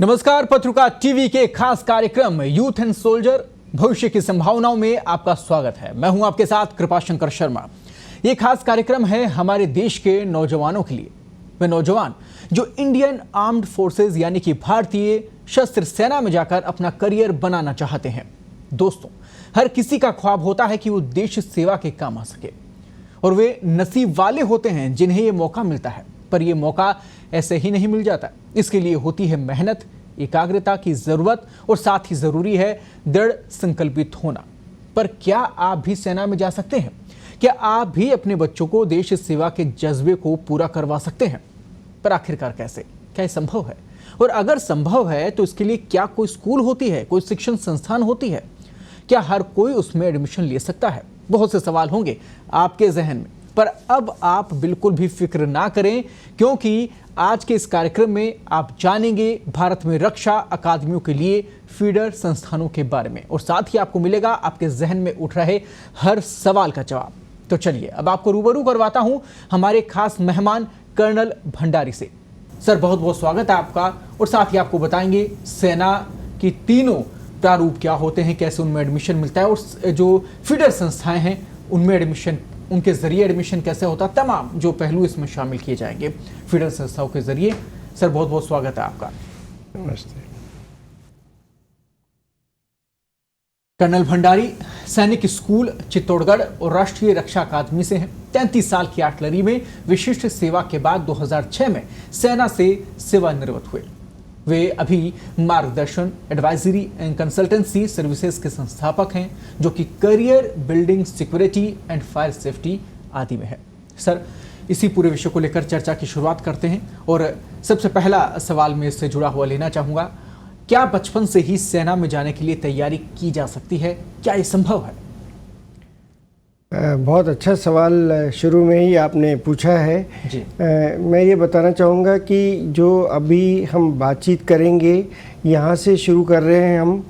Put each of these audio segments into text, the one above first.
नमस्कार। पत्रिका टीवी के खास कार्यक्रम यूथ एंड सोल्जर भविष्य की संभावनाओं में आपका स्वागत है। मैं हूं आपके साथ कृपाशंकर शर्मा। ये खास कार्यक्रम है हमारे देश के नौजवानों के लिए। वे नौजवान जो इंडियन आर्म्ड फोर्सेज यानी कि भारतीय सशस्त्र सेना में जाकर अपना करियर बनाना चाहते हैं। दोस्तों, हर किसी का ख्वाब होता है कि वो देश सेवा के काम आ सके और वे नसीब वाले होते हैं जिन्हें ये मौका मिलता है। पर यह मौका ऐसे ही नहीं मिल जाता। इसके लिए होती है मेहनत, एकाग्रता की जरूरत और साथ ही जरूरी है दृढ़ संकल्पित होना। पर क्या आप भी सेना में जा सकते हैं? क्या आप भी अपने बच्चों को देश सेवा के जज्बे को पूरा करवा सकते हैं? पर आखिरकार कैसे? क्या ये संभव है? और अगर संभव है तो इसके लिए क्या कोई स्कूल होती है, कोई शिक्षण संस्थान होती है? क्या हर कोई उसमें एडमिशन ले सकता है? बहुत से सवाल होंगे आपके जहन में। पर अब आप बिल्कुल भी फिक्र ना करें, क्योंकि आज के इस कार्यक्रम में आप जानेंगे भारत में रक्षा अकादमियों के लिए फीडर संस्थानों के बारे में और साथ ही आपको मिलेगा आपके जहन में उठ रहे हर सवाल का जवाब। तो चलिए अब आपको रूबरू करवाता हूं हमारे खास मेहमान कर्नल भंडारी से। सर, बहुत बहुत स्वागत है आपका। और साथ ही आपको बताएंगे सेना की तीनों प्रारूप क्या होते हैं, कैसे उनमें एडमिशन मिलता है और जो फीडर संस्थाएं हैं उनमें एडमिशन, उनके जरिए एडमिशन कैसे होता है, तमाम जो पहलू इसमें शामिल किए जाएंगे फीडर संस्थाओं के जरिए। सर, बहुत बहुत स्वागत है आपका। नमस्ते। कर्नल भंडारी सैनिक स्कूल चित्तौड़गढ़ और राष्ट्रीय रक्षा अकादमी से हैं। 33 साल की आर्टिलरी में विशिष्ट सेवा के बाद 2006 में सेना से सेवानिवृत्त हुए। वे अभी मार्गदर्शन, एडवाइजरी एंड कंसल्टेंसी सर्विसेज के संस्थापक हैं, जो कि career building, security and fire safety आदि में है। सर, इसी पूरे विषय को लेकर चर्चा की शुरुआत करते हैं और सबसे पहला सवाल मैं इससे जुड़ा हुआ लेना चाहूँगा। क्या बचपन से ही सेना में जाने के लिए तैयारी की जा सकती है? क्या ये संभव है? बहुत अच्छा सवाल शुरू में ही आपने पूछा है जी। मैं ये बताना चाहूँगा कि जो अभी हम बातचीत करेंगे, यहाँ से शुरू कर रहे हैं हम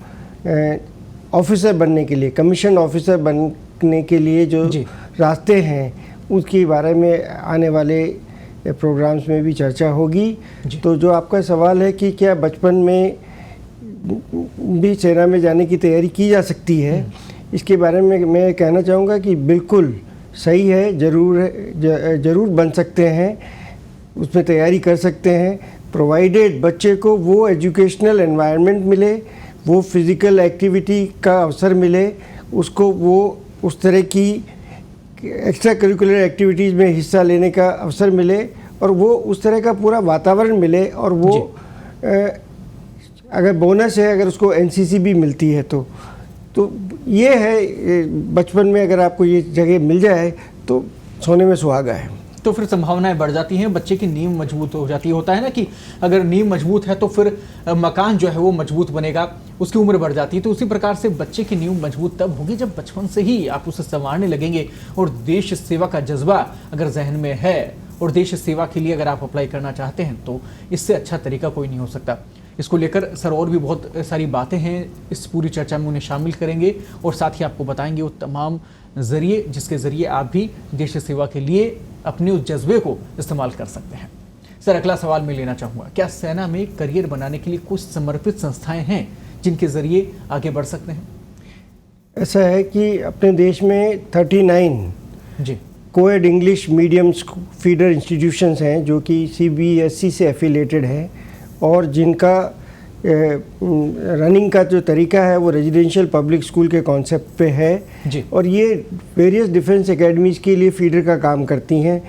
ऑफिसर बनने के लिए, कमीशन ऑफिसर बनने के लिए जो रास्ते हैं उसके बारे में आने वाले प्रोग्राम्स में भी चर्चा होगी। तो जो आपका सवाल है कि क्या बचपन में भी सेना में जाने की तैयारी की जा सकती है, इसके बारे में मैं कहना चाहूँगा कि बिल्कुल सही है, ज़रूर बन सकते हैं, उसमें तैयारी कर सकते हैं, प्रोवाइडेड बच्चे को वो एजुकेशनल एनवायरनमेंट मिले, वो फिज़िकल एक्टिविटी का अवसर मिले, उसको वो उस तरह की एक्स्ट्रा करिकुलर एक्टिविटीज़ में हिस्सा लेने का अवसर मिले और वो उस तरह का पूरा वातावरण मिले। और वो अगर बोनस है, अगर उसको एनसीसी भी मिलती है तो ये है, बचपन में अगर आपको ये जगह मिल जाए तो सोने में सुहागा है। तो फिर संभावनाएं बढ़ जाती हैं, बच्चे की नींव मजबूत हो जाती होता है ना कि अगर नींव मजबूत है तो फिर मकान जो है वो मजबूत बनेगा, उसकी उम्र बढ़ जाती है। तो उसी प्रकार से बच्चे की नींव मजबूत तब होगी जब बचपन से ही आप उसे संवारने लगेंगे और देश सेवा का जज्बा अगर जहन में है और देश सेवा के लिए अगर आप अप्लाई करना चाहते हैं तो इससे अच्छा तरीका कोई नहीं हो सकता। इसको लेकर सर और भी बहुत सारी बातें हैं, इस पूरी चर्चा में उन्हें शामिल करेंगे और साथ ही आपको बताएंगे वो तमाम जरिए जिसके ज़रिए आप भी देश सेवा के लिए अपने उस जज्बे को इस्तेमाल कर सकते हैं। सर, अगला सवाल मैं लेना चाहूँगा, क्या सेना में करियर बनाने के लिए कुछ समर्पित संस्थाएं हैं जिनके ज़रिए आगे बढ़ सकते हैं? ऐसा है कि अपने देश में 39 जी coed English medium feeder institutions हैं जो कि CBSE से एफिलेटेड हैं और जिनका रनिंग का जो तरीका है वो रेजिडेंशियल पब्लिक स्कूल के कॉन्सेप्ट पे है जी। और ये वेरियस डिफेंस एकेडमीज़ के लिए फीडर का काम करती हैं।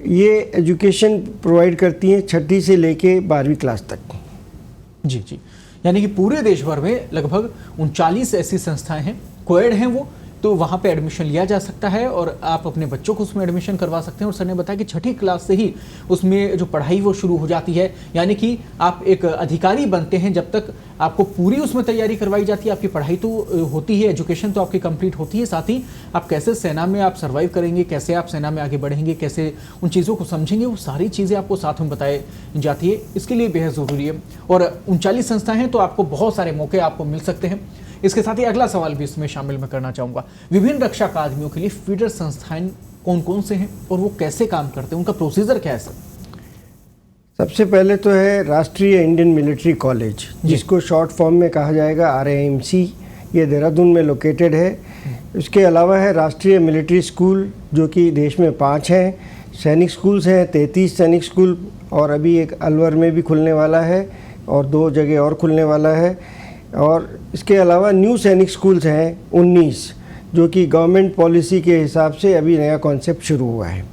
ये एजुकेशन प्रोवाइड करती हैं 6ठी से लेके 12वीं क्लास तक। जी जी, यानी कि पूरे देश भर में लगभग 39 ऐसी संस्थाएं हैं, कोएड हैं वो, तो वहाँ पे एडमिशन लिया जा सकता है और आप अपने बच्चों को उसमें एडमिशन करवा सकते हैं। और सर ने बताया कि 6ठी क्लास से ही उसमें जो पढ़ाई वो शुरू हो जाती है, यानी कि आप एक अधिकारी बनते हैं जब तक आपको पूरी उसमें तैयारी करवाई जाती है। आपकी पढ़ाई तो होती है, एजुकेशन तो आपकी कंप्लीट होती है, साथ ही आप कैसे सेना में आप सर्वाइव करेंगे, कैसे आप सेना में आगे बढ़ेंगे, कैसे उन चीज़ों को समझेंगे, वो सारी चीज़ें आपको साथ में बताई जाती है। इसके लिए बेहद ज़रूरी है और 39 संस्थाएँ हैं तो आपको बहुत सारे मौके आपको मिल सकते हैं। इसके साथ ही अगला सवाल भी इसमें शामिल मैं करना चाहूँगा, विभिन्न रक्षा अकादमियों के लिए फीडर संस्थाएं कौन कौन से हैं और वो कैसे काम करते हैं, उनका प्रोसीजर क्या है सर? सबसे पहले तो है राष्ट्रीय इंडियन मिलिट्री कॉलेज, जिसको शॉर्ट फॉर्म में कहा जाएगा RIMC। ये देहरादून में लोकेटेड है। उसके अलावा है राष्ट्रीय मिलिट्री स्कूल, जो कि देश में 5 हैं। सैनिक स्कूल्स हैं 33 सैनिक स्कूल, और अभी एक अलवर में भी खुलने वाला है और 2 जगह और खुलने वाला है। और इसके अलावा न्यू सैनिक स्कूल्स हैं 19, जो कि गवर्नमेंट पॉलिसी के हिसाब से अभी नया कॉन्सेप्ट शुरू हुआ है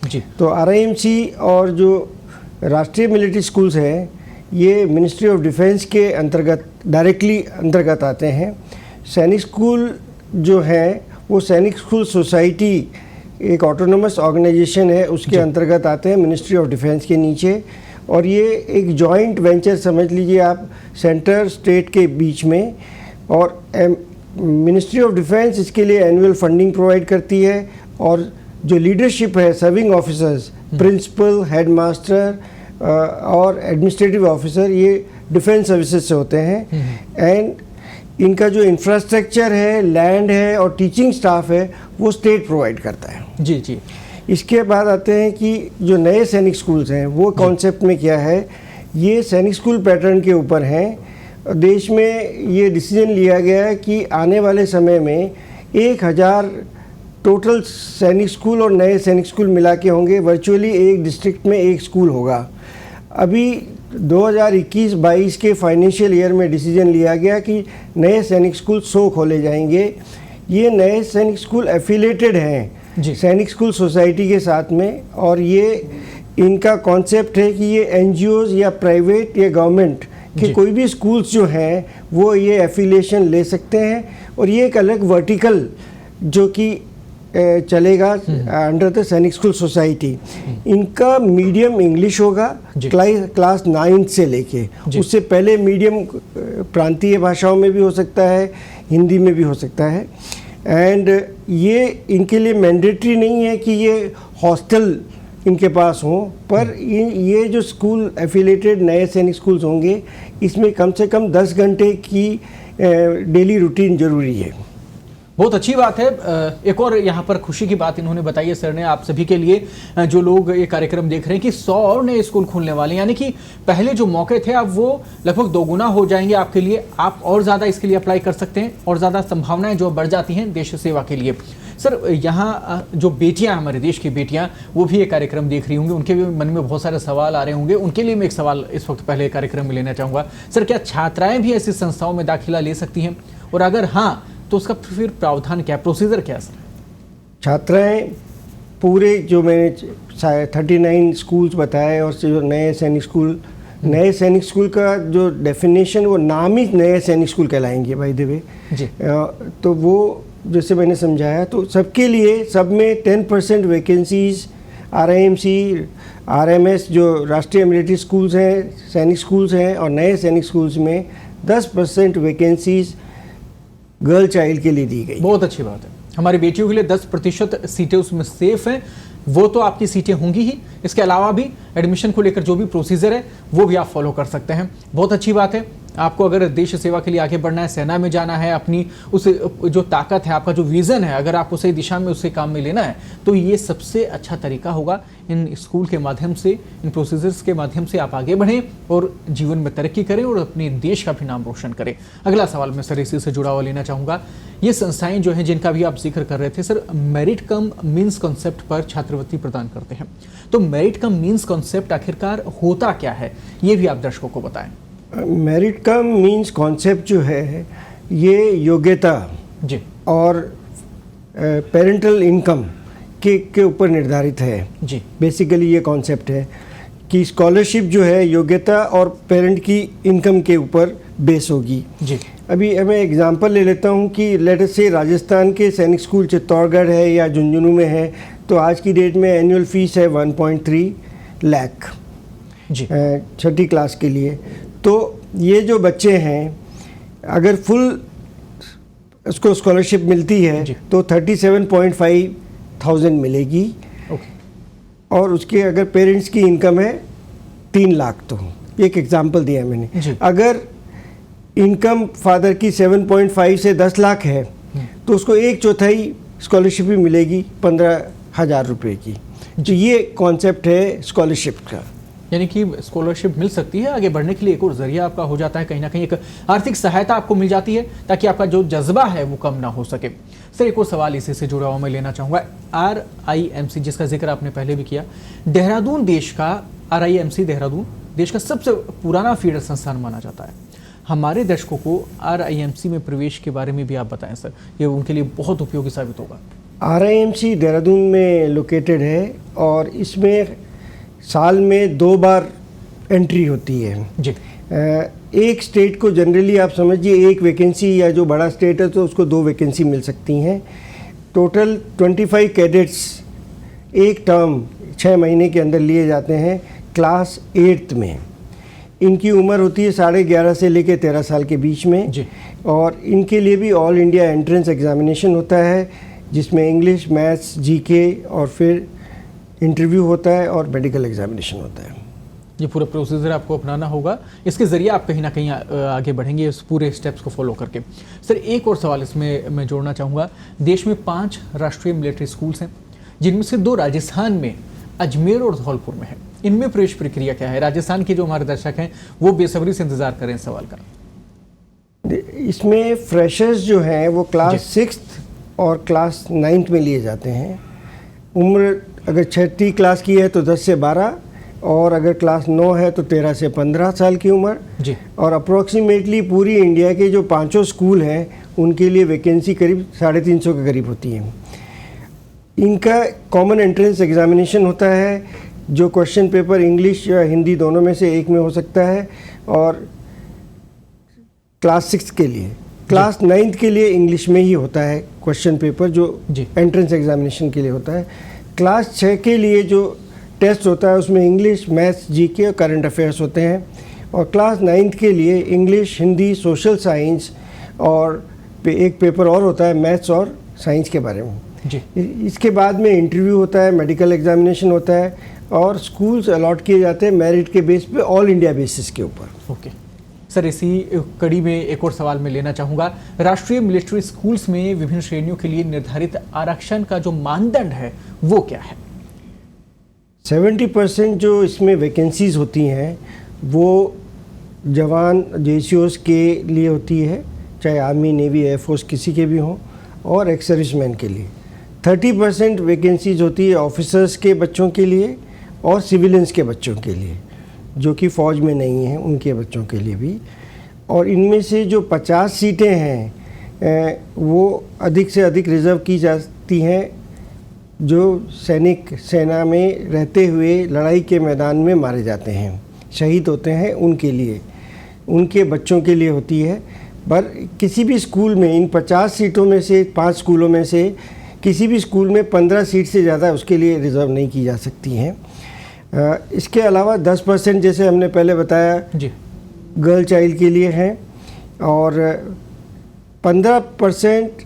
जी। तो RIMC और जो राष्ट्रीय मिलिट्री स्कूल्स हैं, ये मिनिस्ट्री ऑफ डिफेंस के अंतर्गत डायरेक्टली अंतर्गत आते हैं। सैनिक स्कूल जो है वो सैनिक स्कूल सोसाइटी एक ऑटोनोमस ऑर्गेनाइजेशन है, उसके अंतर्गत आते हैं मिनिस्ट्री ऑफ डिफेंस के नीचे। और ये एक जॉइंट वेंचर समझ लीजिए आप, सेंटर स्टेट के बीच में। और मिनिस्ट्री ऑफ डिफेंस इसके लिए एनुअल फंडिंग प्रोवाइड करती है, और जो लीडरशिप है, serving officers, principal, head master और एडमिनिस्ट्रेटिव ऑफिसर, ये डिफेंस सर्विसेज से होते हैं। एंड इनका जो इंफ्रास्ट्रक्चर है, लैंड है और टीचिंग स्टाफ है, वो स्टेट प्रोवाइड करता है। जी जी। इसके बाद आते हैं कि जो नए सैनिक स्कूल्स हैं, वो कॉन्सेप्ट में क्या है। ये सैनिक स्कूल पैटर्न के ऊपर हैं। देश में ये डिसीजन लिया गया है कि आने वाले समय में 1000 टोटल सैनिक स्कूल और नए सैनिक स्कूल मिला के होंगे। वर्चुअली एक डिस्ट्रिक्ट में एक स्कूल होगा। अभी 2021-22 के फाइनेंशियल ईयर में डिसीजन लिया गया कि नए सैनिक स्कूल 100 खोले जाएंगे। ये नए सैनिक स्कूल एफिलेटेड हैं सैनिक स्कूल सोसाइटी के साथ में, और ये इनका कॉन्सेप्ट है कि ये NGOs या प्राइवेट या गवर्नमेंट के कोई भी स्कूल्स जो हैं वो ये एफिलिएशन ले सकते हैं। और ये एक अलग वर्टिकल जो कि चलेगा अंडर द सैनिक स्कूल सोसाइटी। इनका मीडियम इंग्लिश होगा क्लास 9 से लेके, उससे पहले मीडियम प्रांतीय भाषाओं में भी हो सकता है, हिंदी में भी हो सकता है। एंड ये इनके लिए मैंडेटरी नहीं है कि ये हॉस्टल इनके पास हो, पर ये जो स्कूल एफिलेटेड नए सैनिक स्कूल्स होंगे, इसमें कम से कम 10 घंटे की डेली रूटीन ज़रूरी है। बहुत अच्छी बात है। एक और यहाँ पर खुशी की बात इन्होंने बताई है सर ने, आप सभी के लिए जो लोग ये कार्यक्रम देख रहे हैं, कि 100 और नए स्कूल खुलने वाले हैं। यानी कि पहले जो मौके थे अब वो लगभग 2 गुना हो जाएंगे आपके लिए। आप और ज़्यादा इसके लिए अप्लाई कर सकते हैं, और ज़्यादा संभावनाएं जो बढ़ जाती हैं देश सेवा के लिए। सर, यहाँ जो बेटियाँ, हमारे देश की बेटियाँ, वो भी ये कार्यक्रम देख रही होंगी, उनके भी मन में बहुत सारे सवाल आ रहे होंगे। उनके लिए मैं एक सवाल इस वक्त पहले कार्यक्रम में लेना चाहूँगा। सर, क्या छात्राएँ भी ऐसी संस्थाओं में दाखिला ले सकती हैं, और अगर हाँ तो उसका फिर प्रावधान क्या, प्रोसीजर क्या है सर? छात्राएं पूरे जो मैंने 39 स्कूल्स बताए, और जो नए सैनिक स्कूल का जो डेफिनेशन, वो नाम ही नए सैनिक स्कूल कहलाएंगे बाय द वे। तो वो जैसे मैंने समझाया, तो सबके लिए सब में 10% वैकेंसीज RIMC, RMS जो राष्ट्रीय मिलिट्री स्कूल्स हैं, सैनिक स्कूल्स हैं, और नए सैनिक स्कूल्स में 10% वैकेंसीज गर्ल चाइल्ड के लिए दी गई। बहुत अच्छी बात है। हमारी बेटियों के लिए 10% सीटें उसमें सेफ हैं, वो तो आपकी सीटें होंगी ही। इसके अलावा भी एडमिशन को लेकर जो भी प्रोसीजर है वो भी आप फॉलो कर सकते हैं। बहुत अच्छी बात है। आपको अगर देश सेवा के लिए आगे बढ़ना है, सेना में जाना है, अपनी उस जो ताकत है, आपका जो विज़न है, अगर आपको सही दिशा में उससे काम में लेना है, तो ये सबसे अच्छा तरीका होगा। इन स्कूल के माध्यम से, इन प्रोसीजर्स के माध्यम से आप आगे बढ़ें और जीवन में तरक्की करें और अपने देश का भी नाम रोशन करें। अगला सवाल मैं सर इसी से जुड़ा हुआ लेना चाहूँगा। ये संस्थाएं जो हैं जिनका भी आप जिक्र कर रहे थे sir, merit come means concept पर छात्रवृत्ति प्रदान करते हैं। तो मेरिट कम मीन्स कॉन्सेप्ट आखिरकार होता क्या है, ये भी आप दर्शकों को बताएं। मेरिट कम मीन्स कॉन्सेप्ट जो है, ये योग्यता जी और पेरेंटल इनकम के ऊपर निर्धारित है जी। बेसिकली ये कॉन्सेप्ट है कि स्कॉलरशिप जो है योग्यता और पेरेंट की इनकम के ऊपर बेस होगी जी। अभी मैं एग्जांपल ले लेता हूँ कि लेट अस से राजस्थान के सैनिक स्कूल चित्तौड़गढ़ है या झुंझुनू में है, तो आज की डेट में एनुअल फीस है 1.3 लाख जी 6ठी क्लास के लिए। तो ये जो बच्चे हैं, अगर फुल उसको स्कॉलरशिप मिलती है तो 37.5 थाउजेंड मिलेगी। और उसके अगर पेरेंट्स की इनकम है 3 लाख, तो एक एग्जांपल दिया मैंने। अगर इनकम फादर की 7.5 से 10 लाख है तो उसको 1/4 स्कॉलरशिप भी मिलेगी 15,000 रुपये की। तो ये कॉन्सेप्ट है स्कॉलरशिप का। यानी कि स्कॉलरशिप मिल सकती है, आगे बढ़ने के लिए एक और जरिया आपका हो जाता है, कहीं ना कहीं एक आर्थिक सहायता आपको मिल जाती है ताकि आपका जो जज्बा है वो कम ना हो सके। सर एक और सवाल इसी से जुड़ा हुआ मैं लेना चाहूँगा, RIMC जिसका जिक्र आपने पहले भी किया, देहरादून देश का RIMC देहरादून देश का सबसे पुराना फीडर संस्थान माना जाता है। हमारे दर्शकों को RIMC में प्रवेश के बारे में भी आप बताएं सर, ये उनके लिए बहुत उपयोगी साबित होगा। RIMC देहरादून में लोकेटेड है और इसमें साल में 2 बार एंट्री होती है जी। एक स्टेट को जनरली आप समझिए एक वैकेंसी, या जो बड़ा स्टेट है तो उसको 2 वैकेंसी मिल सकती हैं। टोटल 25 कैडेट्स एक टर्म 6 महीने के अंदर लिए जाते हैं क्लास 8th में। इनकी उम्र होती है 11.5 से लेकर 13 साल के बीच में जी। और इनके लिए भी ऑल इंडिया एंट्रेंस एग्जामिनेशन होता है जिसमें इंग्लिश, मैथ्स, GK और फिर इंटरव्यू होता है और मेडिकल एग्जामिनेशन होता है। ये पूरा प्रोसीजर आपको अपनाना होगा, इसके ज़रिए आप कहीं ना कहीं आगे बढ़ेंगे इस पूरे स्टेप्स को फॉलो करके। सर एक और सवाल इसमें मैं जोड़ना चाहूँगा, देश में 5 राष्ट्रीय मिलिट्री स्कूल्स हैं जिनमें से 2 राजस्थान में अजमेर और धौलपुर में है। इनमें प्रवेश प्रक्रिया क्या है? राजस्थान के जो हमारे दर्शक हैं वो बेसब्री से इंतजार करें इस सवाल का। इसमें फ्रेशर्स जो हैं वो क्लास 6th और क्लास 9th में लिए जाते हैं। उम्र अगर 6ठी क्लास की है तो 10 से 12 और अगर क्लास 9 है तो 13 से 15 साल की उम्र जी। और अप्रोक्सीमेटली पूरी इंडिया के जो 5 स्कूल हैं उनके लिए वैकेंसी करीब 350 के करीब होती है। इनका कॉमन एंट्रेंस एग्जामिनेशन होता है जो क्वेश्चन पेपर इंग्लिश या हिंदी दोनों में से एक में हो सकता है और क्लास 6 के लिए, क्लास 9th के लिए इंग्लिश में ही होता है क्वेश्चन पेपर जो एंट्रेंस एग्जामिनेशन के लिए होता है। क्लास 6 के लिए जो टेस्ट होता है उसमें इंग्लिश, मैथ्स, GK और करंट अफेयर्स होते हैं और क्लास 9th के लिए इंग्लिश, हिंदी, सोशल साइंस और एक पेपर और होता है मैथ्स और साइंस के बारे में जी। इसके बाद में इंटरव्यू होता है, मेडिकल एग्जामिनेशन होता है और स्कूल्स अलॉट किए जाते हैं मेरिट के बेस पे, ऑल इंडिया बेसिस के ऊपर। ओके सर, इसी कड़ी में एक और सवाल मैं लेना चाहूँगा, राष्ट्रीय मिलिट्री स्कूल्स में विभिन्न श्रेणियों के लिए निर्धारित आरक्षण का जो मानदंड है वो क्या है? 70% जो इसमें वैकेंसीज होती हैं वो जवान JCOs के लिए होती है, चाहे आर्मी, नेवी, एयरफोर्स किसी के भी हों, और एक्स सर्विसमैन के लिए। 30% वैकेंसीज होती है ऑफिसर्स के बच्चों के लिए और सिविलियंस के बच्चों के लिए जो कि फ़ौज में नहीं हैं, उनके बच्चों के लिए भी। और इनमें से जो 50 सीटें हैं वो अधिक से अधिक रिज़र्व की जाती हैं जो सैनिक सेना में रहते हुए लड़ाई के मैदान में मारे जाते हैं, शहीद होते हैं, उनके लिए, उनके बच्चों के लिए होती है। पर किसी भी स्कूल में इन 50 सीटों में से 5 स्कूलों में से किसी भी स्कूल में 15 सीट से ज़्यादा उसके लिए रिज़र्व नहीं की जा सकती हैं। इसके अलावा 10% जैसे हमने पहले बताया जी गर्ल चाइल्ड के लिए हैं और 15%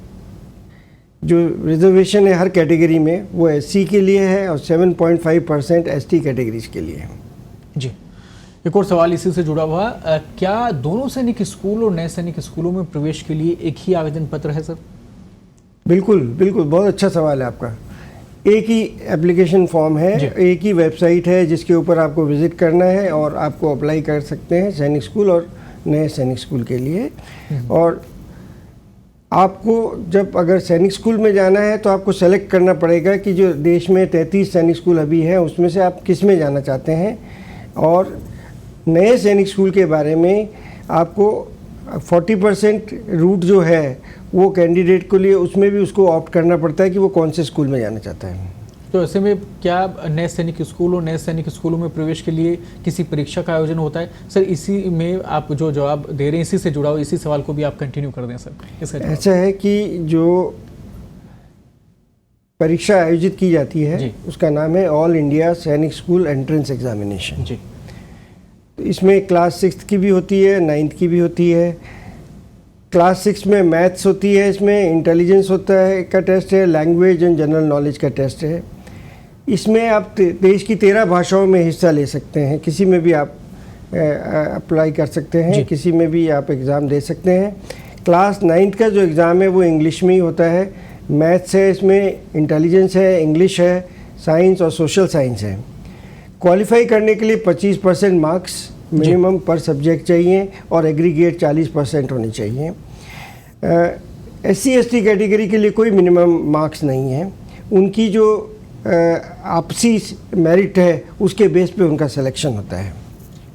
जो रिजर्वेशन है हर कैटेगरी में वो SC के लिए है और 7.5% ST कैटेगरीज के लिए है। जी, एक और सवाल इसी से जुड़ा हुआ, क्या दोनों सैनिक स्कूल और नए सैनिक स्कूलों में प्रवेश के लिए एक ही आवेदन पत्र है सर? बिल्कुल बिल्कुल, बहुत अच्छा सवाल है आपका। एक ही एप्लीकेशन फॉर्म है, एक ही वेबसाइट है जिसके ऊपर आपको विज़िट करना है और आपको अप्लाई कर सकते हैं सैनिक स्कूल और नए सैनिक स्कूल के लिए। और आपको जब अगर सैनिक स्कूल में जाना है तो आपको सेलेक्ट करना पड़ेगा कि जो देश में 33 सैनिक स्कूल अभी हैं उसमें से आप किस में जाना चाहते हैं। और नए सैनिक स्कूल के बारे में आपको 40% रूट जो है वो कैंडिडेट के लिए उसमें भी उसको ऑप्ट करना पड़ता है कि वो कौन से स्कूल में जाना चाहता है। तो ऐसे में क्या नए सैनिक स्कूल और नए सैनिक स्कूलों में प्रवेश के लिए किसी परीक्षा का आयोजन होता है? सर इसी में आप जो जवाब दे रहे हैं इसी से जुड़ा हो, इसी सवाल को भी आप कंटिन्यू कर दें सर। इसका ऐसा है कि जो परीक्षा आयोजित की जाती है उसका नाम है ऑल इंडिया सैनिक स्कूल एंट्रेंस एग्जामिनेशन जी। तो इसमें क्लास 6 की भी होती है, 9th की भी होती है। क्लास 6 में मैथ्स होती है, इसमें इंटेलिजेंस होता है का टेस्ट है, लैंग्वेज एंड जनरल नॉलेज का टेस्ट है। इसमें आप देश की 13 भाषाओं में हिस्सा ले सकते हैं, किसी में भी आप अप्लाई कर सकते हैं, किसी में भी आप एग्ज़ाम दे सकते हैं। क्लास 9th का जो एग्ज़ाम है वो इंग्लिश में ही होता है। मैथ्स है, इसमें इंटेलिजेंस है, इंग्लिश है, साइंस और सोशल साइंस है। क्वालिफाई करने के लिए 25% मार्क्स मिनिमम पर सब्जेक्ट चाहिए और एग्रीगेट 40% होने चाहिए। SC/ST कैटेगरी के लिए कोई मिनिमम मार्क्स नहीं है, उनकी जो आपसी मेरिट है उसके बेस पे उनका सिलेक्शन होता है।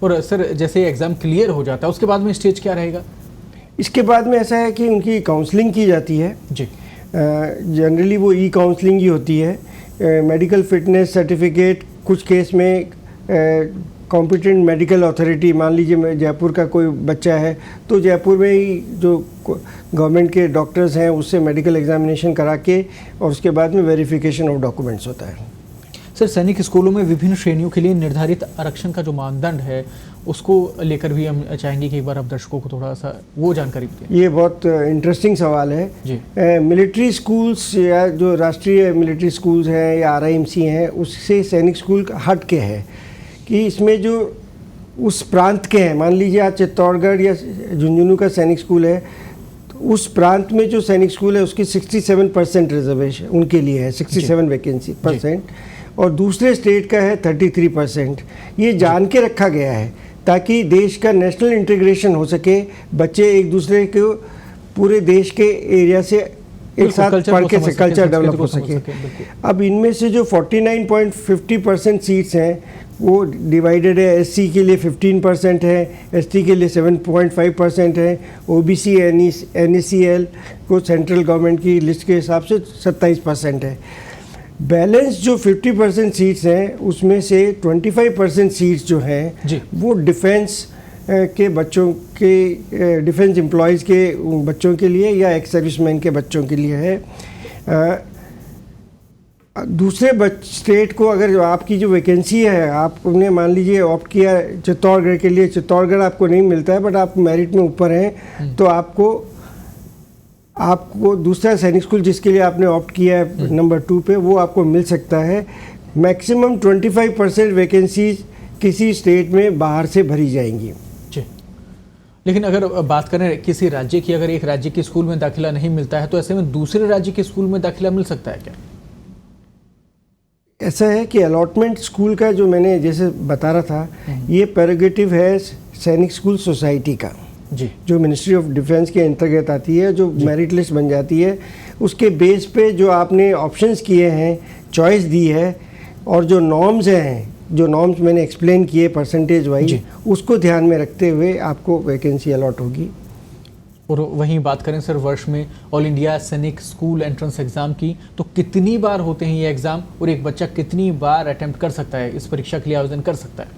और सर जैसे एग्ज़ाम क्लियर हो जाता है उसके बाद में स्टेज क्या रहेगा? इसके बाद में ऐसा है कि उनकी काउंसलिंग की जाती है जी। जनरली वो काउंसलिंग ही होती है। मेडिकल फिटनेस सर्टिफिकेट, कुछ केस में कॉम्पिटेंट मेडिकल अथॉरिटी, मान लीजिए जयपुर का कोई बच्चा है तो जयपुर में ही जो गवर्नमेंट के डॉक्टर्स हैं उससे मेडिकल एग्जामिनेशन करा के और उसके बाद में वेरिफिकेशन ऑफ डॉक्यूमेंट्स होता है। सर सैनिक स्कूलों में विभिन्न श्रेणियों के लिए निर्धारित आरक्षण का जो मानदंड है उसको लेकर भी हम चाहेंगे कि एक बार आप दर्शकों को थोड़ा सा वो जानकारी दें। ये बहुत इंटरेस्टिंग सवाल है जी। मिलिट्री स्कूल्स या जो राष्ट्रीय मिलिट्री स्कूल्स हैं या RIMC हैं उससे सैनिक स्कूल हट के है कि इसमें जो उस प्रांत के हैं, मान लीजिए आज चित्तौड़गढ़ या झुंझुनू का सैनिक स्कूल है तो उस प्रांत में जो सैनिक स्कूल है उसकी 67% रिजर्वेशन उनके लिए है, 67 वैकेंसी परसेंट, और दूसरे स्टेट का है 33%। ये जान के रखा गया है ताकि देश का नेशनल इंटीग्रेशन हो सके, बच्चे एक दूसरे को पूरे देश के एरिया से एक साथ पढ़ के कल्चर डेवलप हो सके। अब इनमें से जो 49.50% सीट्स हैं वो डिवाइडेड है, SC के लिए 15% है, ST के लिए 7.5% है, OBC NACL को सेंट्रल गवर्नमेंट की लिस्ट के हिसाब से 27% है। बैलेंस जो 50% सीट्स हैं उसमें से 25% सीट्स जो हैं वो डिफेंस के बच्चों के, डिफेंस एम्प्लॉयज़ के बच्चों के लिए या एक्स सर्विसमैन के बच्चों के लिए है। दूसरे स्टेट को अगर आपकी जो वैकेंसी है आपने मान लीजिए ऑप्ट किया चित्तौड़गढ़ के लिए, चित्तौड़गढ़ आपको नहीं मिलता है बट आप मेरिट में ऊपर हैं तो आपको दूसरा सैनिक स्कूल जिसके लिए आपने ऑप्ट किया है नंबर 2 पे वो आपको मिल सकता है। मैक्सिमम 25% वैकेंसीज किसी स्टेट में बाहर से भरी जाएंगी। लेकिन अगर बात करें किसी राज्य की, अगर एक राज्य के स्कूल में दाखिला नहीं मिलता है तो ऐसे में दूसरे राज्य के स्कूल में दाखिला मिल सकता है क्या? ऐसा है कि अलॉटमेंट स्कूल का जो मैंने जैसे बता रहा था ये प्रेरोगेटिव है सैनिक स्कूल सोसाइटी का जी, जो मिनिस्ट्री ऑफ डिफेंस के अंतर्गत आती है, जो मेरिट लिस्ट बन जाती है उसके बेस पे जो आपने ऑप्शंस किए हैं, चॉइस दी है और जो नॉर्म्स हैं, जो नॉर्म्स मैंने एक्सप्लेन किए परसेंटेज वाइज, उसको ध्यान में रखते हुए आपको वैकेंसी अलॉट होगी। और वहीं बात करें सर वर्ष में ऑल इंडिया सैनिक स्कूल एंट्रेंस एग्ज़ाम की तो कितनी बार होते हैं ये एग्ज़ाम और एक बच्चा कितनी बार अटेम्प्ट कर सकता है, इस परीक्षा के लिए आवेदन कर सकता है?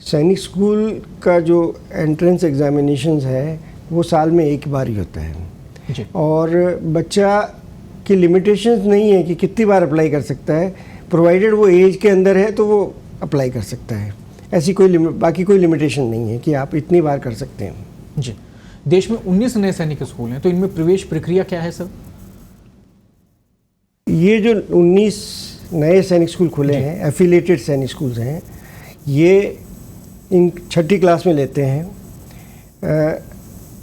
सैनिक स्कूल का जो एंट्रेंस एग्जामिनेशंस है वो साल में एक बार ही होता है जी। और बच्चा की लिमिटेशंस नहीं है कि कितनी बार अप्लाई कर सकता है, प्रोवाइडेड वो एज के अंदर है तो वो अप्लाई कर सकता है। ऐसी कोई बाकी कोई लिमिटेशन नहीं है कि आप इतनी बार कर सकते हैं जी। देश में 19 नए सैनिक स्कूल हैं तो इनमें प्रवेश प्रक्रिया क्या है सर? ये जो 19 नए सैनिक स्कूल खुले हैं, एफिलिएटेड सैनिक स्कूल्स हैं, ये इन 6ठी क्लास में लेते हैं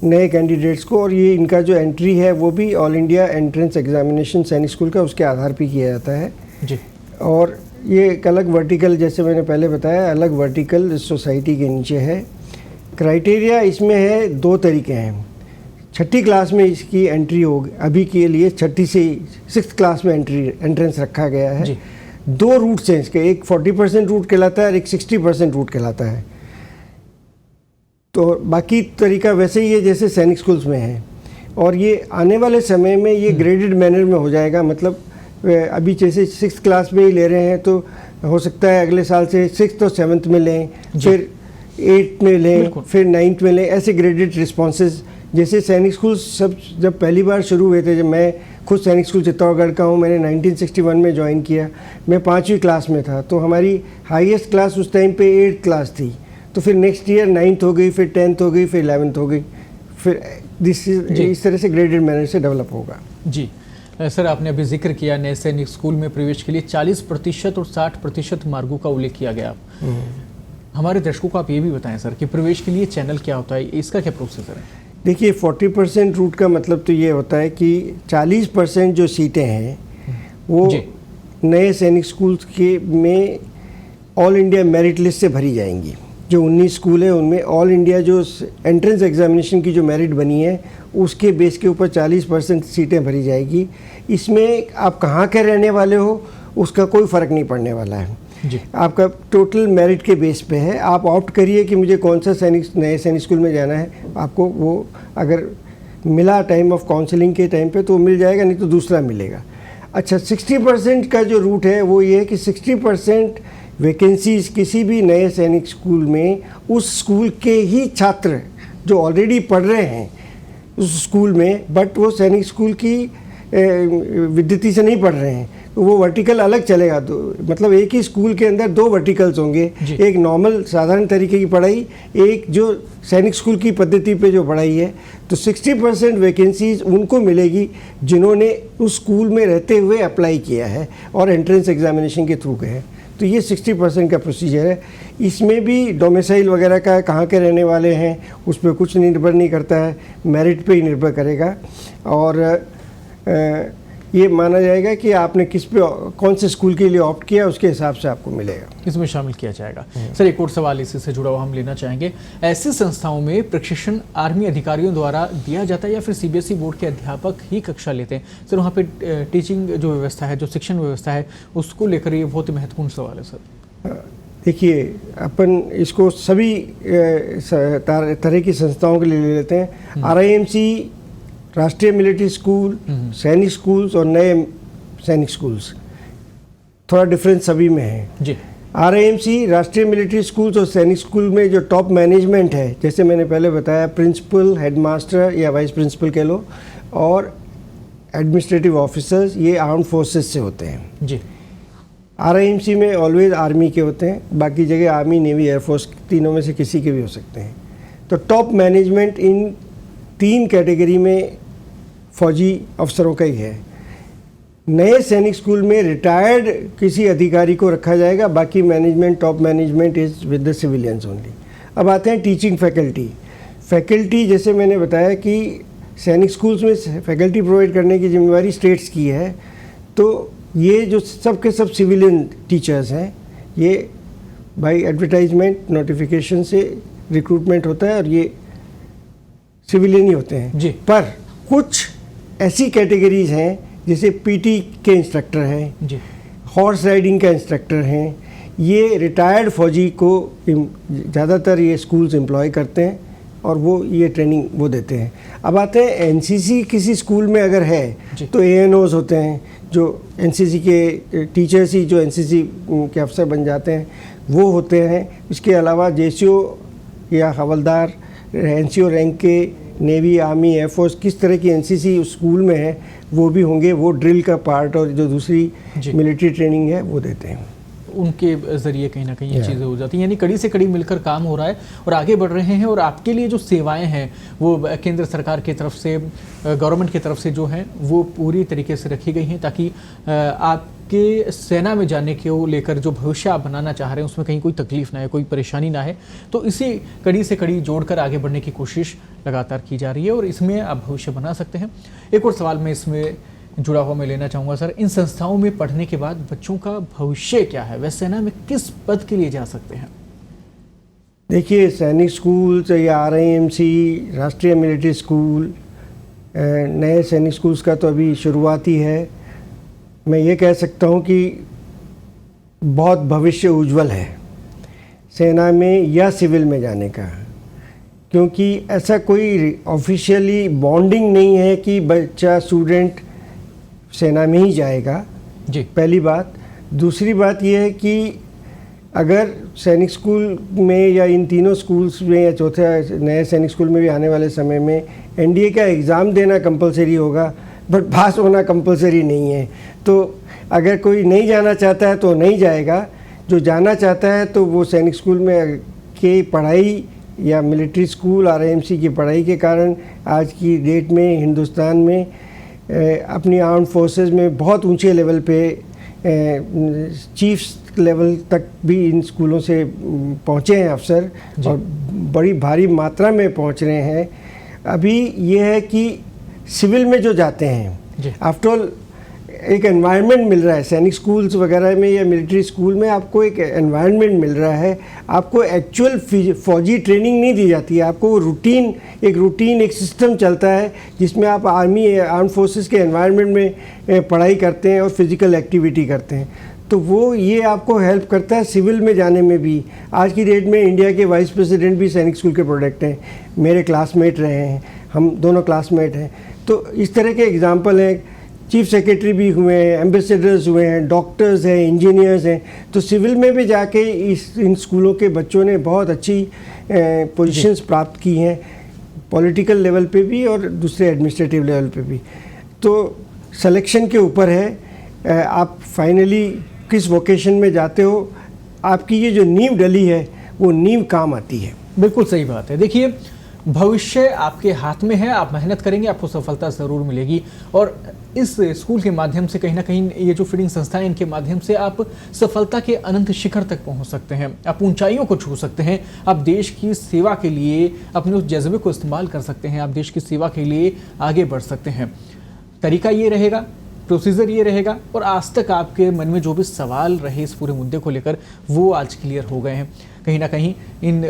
नए कैंडिडेट्स को और ये इनका जो एंट्री है वो भी ऑल इंडिया एंट्रेंस एग्जामिनेशन सैनिक स्कूल का उसके आधार पर किया जाता है जी। और ये एक अलग वर्टिकल, जैसे मैंने पहले बताया, अलग वर्टिकल सोसाइटी के नीचे है। क्राइटेरिया इसमें है 2 तरीके हैं। 6ठी क्लास में इसकी एंट्री होगी, अभी के लिए 6ठी से 6th क्लास में एंट्रेंस रखा गया है जी। 2 रूट्स हैं इसके, एक 40% रूट कहलाता है और एक 60% रूट कहलाता है। तो बाकी तरीका वैसे ही है जैसे सैनिक स्कूल्स में है और ये आने वाले समय में ये ग्रेडेड मैनर में हो जाएगा। मतलब अभी जैसे 6th क्लास में ही ले रहे हैं तो हो सकता है अगले साल से 6th और 7th में लें, फिर 8th में लें, फिर 9th में लें, ऐसे ग्रेडेड रिस्पॉन्सेज। जैसे सैनिक स्कूल सब जब पहली बार शुरू हुए थे, जब मैं खुद सैनिक स्कूल चित्तौड़गढ़ का हूँ, मैंने 1961 में ज्वाइन किया, मैं 5वीं क्लास में था तो हमारी हाईएस्ट क्लास उस टाइम पे 8th क्लास थी। तो फिर नेक्स्ट ईयर 9th हो गई, फिर 10th हो गई, फिर 11th हो गई, फिर इस तरह से ग्रेडेड मैनर से डेवलप होगा जी। सर आपने अभी जिक्र किया नए सैनिक स्कूल में प्रवेश के लिए 40% और 60% मार्गों का उल्लेख किया गया। हमारे दर्शकों को आप ये भी बताएं सर कि प्रवेश के लिए चैनल क्या होता है, इसका क्या प्रोसेसर है? देखिए 40% रूट का मतलब तो ये होता है कि 40% जो सीटें हैं वो नए सैनिक स्कूल के में ऑल इंडिया मेरिट लिस्ट से भरी जाएंगी। जो 19 स्कूल है उनमें ऑल इंडिया जो एंट्रेंस एग्जामिनेशन की जो मेरिट बनी है उसके बेस के ऊपर 40% सीटें भरी जाएगी। इसमें आप कहाँ के रहने वाले हो उसका कोई फ़र्क नहीं पड़ने वाला है जी। आपका टोटल मेरिट के बेस पे है। आप ऑप्ट करिए कि मुझे कौन सा नए सैनिक स्कूल में जाना है, आपको वो अगर मिला टाइम ऑफ काउंसलिंग के टाइम पे तो मिल जाएगा, नहीं तो दूसरा मिलेगा। अच्छा, 60% का जो रूट है वो ये है कि 60% वैकेंसीज किसी भी नए सैनिक स्कूल में उस स्कूल के ही छात्र जो ऑलरेडी पढ़ रहे हैं उस स्कूल में, बट वो सैनिक स्कूल की विद्यार्थी से नहीं पढ़ रहे हैं, तो वो वर्टिकल अलग चलेगा। तो मतलब एक ही स्कूल के अंदर 2 वर्टिकल्स होंगे, एक नॉर्मल साधारण तरीके की पढ़ाई, एक जो सैनिक स्कूल की पद्धति पे जो पढ़ाई है। तो 60% वैकेंसीज उनको मिलेगी जिन्होंने उस स्कूल में रहते हुए अप्लाई किया है और एंट्रेंस एग्जामिनेशन के थ्रू गए हैं। तो ये 60% का प्रोसीजर है। इसमें भी डोमिसाइल वगैरह का कहाँ के रहने वाले हैं उस पर कुछ निर्भर नहीं करता है, मेरिट पे ही निर्भर करेगा। और ये माना जाएगा कि आपने किस पे कौन से स्कूल के लिए ऑप्ट किया उसके हिसाब से आपको मिलेगा, इसमें शामिल किया जाएगा। सर, एक और सवाल इसी से जुड़ा हुआ हम लेना चाहेंगे। ऐसी संस्थाओं में प्रशिक्षण आर्मी अधिकारियों द्वारा दिया जाता है या फिर सीबीएसई बोर्ड के अध्यापक ही कक्षा लेते हैं? सर, वहाँ पे टीचिंग जो व्यवस्था है, जो शिक्षण व्यवस्था है, उसको लेकर ये बहुत ही महत्वपूर्ण सवाल है सर। देखिए, अपन इसको सभी तरह की संस्थाओं के लिए ले लेते हैं। RIMC, राष्ट्रीय मिलिट्री स्कूल, सैनिक स्कूल्स और नए सैनिक स्कूल्स, थोड़ा डिफरेंस सभी में है जी। RIMC, राष्ट्रीय मिलिट्री स्कूल्स और सैनिक स्कूल में जो टॉप मैनेजमेंट है, जैसे मैंने पहले बताया, प्रिंसिपल, हेडमास्टर या वाइस प्रिंसिपल कह लो, और एडमिनिस्ट्रेटिव ऑफिसर्स, ये आर्म्ड फोर्सेस से होते हैं जी। RIMC में ऑलवेज आर्मी के होते हैं, बाकी जगह आर्मी, नेवी, एयरफोर्स, तीनों में से किसी के भी हो सकते हैं। तो टॉप मैनेजमेंट इन 3 कैटेगरी में फौजी अफसरों का ही है। नए सैनिक स्कूल में रिटायर्ड किसी अधिकारी को रखा जाएगा, बाकी management, top management is with the civilians only. अब आते हैं टीचिंग फैकल्टी। जैसे मैंने बताया कि सैनिक स्कूल्स में फैकल्टी प्रोवाइड करने की जिम्मेवारी स्टेट्स की है, तो ये जो सब के सब सिविलियन टीचर्स हैं, ये बाई एडवर्टाइजमेंट नोटिफिकेशन से रिक्रूटमेंट होता है और ये सिविलियन ही होते हैं जी। पर कुछ ऐसी कैटेगरीज हैं जैसे पीटी के इंस्ट्रक्टर हैं जी, हॉर्स राइडिंग का इंस्ट्रक्टर हैं, ये रिटायर्ड फौजी को ज़्यादातर ये स्कूल्स एम्प्लॉय करते हैं और वो ये ट्रेनिंग वो देते हैं। अब आते हैं एनसीसी किसी स्कूल में अगर है तो ANOs होते हैं, जो एनसीसी के टीचर्स ही जो एनसीसी के अफसर बन जाते हैं वो होते हैं। इसके अलावा JCO या हवलदार, NCO रैंक के नेवी, आर्मी, एयरफोर्स, किस तरह की एनसीसी उस स्कूल में है वो भी होंगे, वो ड्रिल का पार्ट और जो दूसरी मिलिट्री ट्रेनिंग है वो देते हैं। उनके ज़रिए कहीं ना कहीं ये चीज़ें हो जाती हैं, यानी कड़ी से कड़ी मिलकर काम हो रहा है और आगे बढ़ रहे हैं। और आपके लिए जो सेवाएं हैं वो केंद्र सरकार की तरफ से, गवर्नमेंट की तरफ से जो हैं वो पूरी तरीके से रखी गई हैं, ताकि आपके सेना में जाने को लेकर जो भविष्य आप बनाना चाह रहे हैं उसमें कहीं कोई तकलीफ ना है, कोई परेशानी ना है। तो इसी कड़ी से कड़ी जोड़कर आगे बढ़ने की कोशिश लगातार की जा रही है और इसमें आप भविष्य बना सकते हैं। एक और सवाल मैं इसमें जुड़ा हुआ मैं लेना चाहूँगा सर, इन संस्थाओं में पढ़ने के बाद बच्चों का भविष्य क्या है? वह सेना में किस पद के लिए जा सकते हैं? देखिए, सैनिक स्कूल या RIMC, राष्ट्रीय मिलिट्री स्कूल, नए सैनिक स्कूल्स का तो अभी शुरुआत ही है। मैं ये कह सकता हूँ कि बहुत भविष्य उज्जवल है सेना में या सिविल में जाने का, क्योंकि ऐसा कोई ऑफिशियली बॉन्डिंग नहीं है कि बच्चा स्टूडेंट सेना में ही जाएगा जी। पहली बात। दूसरी बात यह है कि अगर सैनिक स्कूल में या इन तीनों स्कूल्स में या चौथे नए सैनिक स्कूल में भी आने वाले समय में NDA का एग्ज़ाम देना कंपलसरी होगा, बट पास होना कंपलसरी नहीं है। तो अगर कोई नहीं जाना चाहता है तो नहीं जाएगा, जो जाना चाहता है तो वो सैनिक स्कूल में की पढ़ाई या मिलिट्री स्कूल RIMC की पढ़ाई के कारण आज की डेट में हिंदुस्तान में अपनी आर्म्ड फोर्सेस में बहुत ऊंचे लेवल पे चीफ लेवल तक भी इन स्कूलों से पहुँचे हैं अफसर, और बड़ी भारी मात्रा में पहुँच रहे हैं। अभी ये है कि सिविल में जो जाते हैं, आफ्टर ऑल एक एनवायरनमेंट मिल रहा है सैनिक स्कूल्स वगैरह में या मिलिट्री स्कूल में, आपको एक एनवायरनमेंट मिल रहा है। आपको एक्चुअल फौजी ट्रेनिंग नहीं दी जाती है, आपको वो रूटीन एक सिस्टम चलता है जिसमें आप आर्म फोर्सेस के एनवायरनमेंट में पढ़ाई करते हैं और फिज़िकल एक्टिविटी करते हैं। तो वो ये आपको हेल्प करता है सिविल में जाने में भी। आज की डेट में इंडिया के वाइस प्रेसिडेंट भी सैनिक स्कूल के प्रोडक्ट हैं, मेरे क्लासमेट रहे हैं, हम दोनों क्लासमेट हैं। तो इस तरह के एग्जाम्पल हैं। चीफ सेक्रेटरी भी हुए हैं, एम्बेसडर्स हुए हैं, डॉक्टर्स हैं, इंजीनियर्स हैं। तो सिविल में भी जाके इन स्कूलों के बच्चों ने बहुत अच्छी पोजीशंस प्राप्त की हैं, पॉलिटिकल लेवल पे भी और दूसरे एडमिनिस्ट्रेटिव लेवल पे भी। तो सिलेक्शन के ऊपर है, आप फाइनली किस वोकेशन में जाते हो, आपकी ये जो नींव डली है वो नींव काम आती है। बिल्कुल सही बात है। देखिए, भविष्य आपके हाथ में है, आप मेहनत करेंगे आपको सफलता ज़रूर मिलेगी। और इस स्कूल के माध्यम से कहीं ना कहीं ये जो फीडिंग संस्थाएं, इनके माध्यम से आप सफलता के अनंत शिखर तक पहुंच सकते हैं, आप ऊंचाइयों को छू सकते हैं, आप देश की सेवा के लिए अपने उस जज्बे को इस्तेमाल कर सकते हैं, आप देश की सेवा के लिए आगे बढ़ सकते हैं। तरीका ये रहेगा, प्रोसीजर ये रहेगा, और आज तक आपके मन में जो भी सवाल रहे इस पूरे मुद्दे को लेकर वो आज क्लियर हो गए हैं। कहीं ना कहीं इन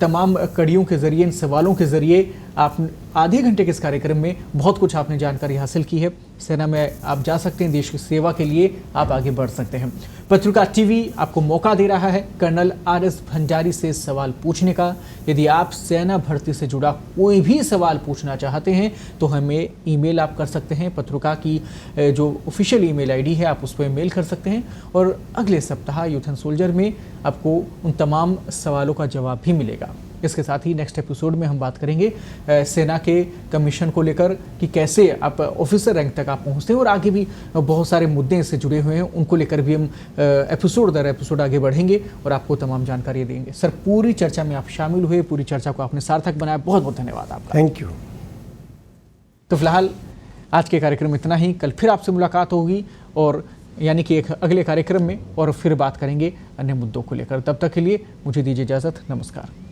तमाम कड़ियों के ज़रिए, इन सवालों के ज़रिए आप आधे घंटे के इस कार्यक्रम में बहुत कुछ आपने जानकारी हासिल की है। सेना में आप जा सकते हैं, देश की सेवा के लिए आप आगे बढ़ सकते हैं। पत्रिका टीवी आपको मौका दे रहा है कर्नल RS भंडारी से सवाल पूछने का। यदि आप सेना भर्ती से जुड़ा कोई भी सवाल पूछना चाहते हैं तो हमें ईमेल आप कर सकते हैं। पत्रिका की जो ऑफिशियल ईमेल आईडी है आप उस पर मेल कर सकते हैं, और अगले सप्ताह यूथ एंड सोल्जर में आपको उन तमाम सवालों का जवाब भी मिलेगा। इसके साथ ही नेक्स्ट एपिसोड में हम बात करेंगे सेना के कमीशन को लेकर कि कैसे आप ऑफिसर रैंक तक आप पहुंचते हैं, और आगे भी बहुत सारे मुद्दे इससे जुड़े हुए हैं, उनको लेकर भी हम एपिसोड दर एपिसोड आगे बढ़ेंगे और आपको तमाम जानकारी देंगे। सर, पूरी चर्चा में आप शामिल हुए, पूरी चर्चा को आपने सार्थक बनाया, बहुत बहुत धन्यवाद आपका। Thank you. तो फिलहाल आज के कार्यक्रम में इतना ही। कल फिर आपसे मुलाकात होगी, और यानी कि एक अगले कार्यक्रम में, और फिर बात करेंगे अन्य मुद्दों को लेकर। तब तक के लिए मुझे दीजिए इजाज़त। नमस्कार।